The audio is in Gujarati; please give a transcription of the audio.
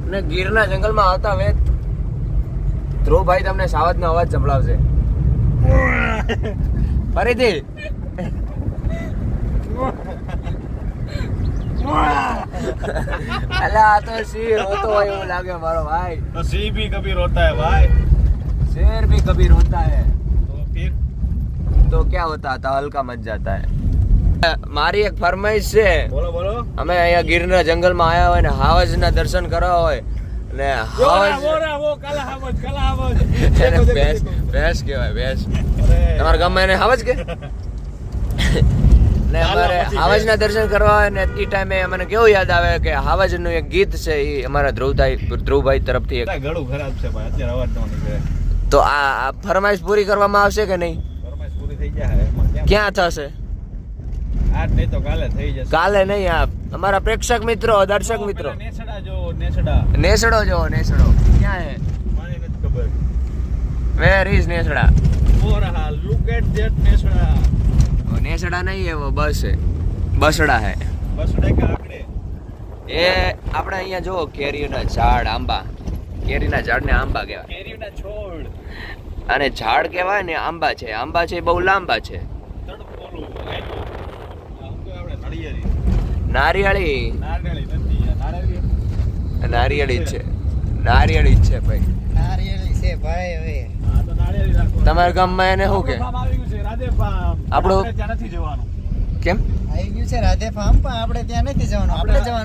અને ગીરના જંગલમાં આવતા વેત ધ્રુવભાઈ તમને સાવજનો અવાજ સંભળાવશે. ફરીથી અલા આ તો સિંહ રોતો હોય એવું લાગે મારો ભાઈ. तो सिंह भी कभी रोता है भाई. शेर भी कभी रोता है तो फिर तो क्या होता था हल्का मच जाता है. મારી એક ફરમાઈશ છે. बोलो बोलो. અમે અહીંયા ગીરના જંગલમાં આવ્યા હોય ને હાવજના દર્શન કરવા હોય ને હાવજ वो काला हावज એને ભેંસ કહેવાય ભેંસ. તમારા ગામમાં એને હાવજ કે ને અમારે હાવજના દર્શન કરવા હોય ને એ ટાઈમે મને કેવું યાદ આવે કે હાવજનું એક ગીત છે એ અમારા ધ્રુવભાઈ તરફથી એક. ઘણું ખરાબ છે ભાઈ અત્યારે અવાજ ન નીકળે. તો આ ફરમાઈશ પૂરી કરવામાં આવશે કે નહીં? ફરમાઈશ પૂરી થઈ જાય એમાં ક્યાં થશે? આજ નહીં તો કાલે થઈ જશે. કાલે નહીં. આ અમારા પ્રેક્ષક મિત્રો દર્શક મિત્રો નેસડા જો નેસડા. નેસડો જો નેસડો ક્યાં હે? મને નથી ખબર. Where is Nesda? ઓ રહા look at that Nesda. Nesda નહીં એવો બસ હે બસડા હે. બસડે કે આકડે એ આપણે અહીંયા જો કેરીના ઝાડ આંબા કેરીના ઝાડને આંબા કહેવાય. કેરીના છોડ અને ઝાડ કહેવાય ને આંબા છે. આંબા છે બહુ લાંબા છે. તડકોલું આમ તો આપણે નળિયેરી નારિયેળી નારિયેળી નથી નારિયેળી નારિયેળી જ છે. નારિયેળી જ છે ભાઈ. નારિયેળી છે ભાઈ. હવે હા તો નારિયેળી રાખો. તમારા ગામમાં એને શું કે? ફાર્મ આવી ગયું છે રાધે ફાર્મ. આપણું- આપણે ત્યાં નથી જવાનું. કેમ? આવી ગયું છે રાધે ફાર્મ, પણ આપણે ત્યાં નથી જવાનું. આપણે જવાનું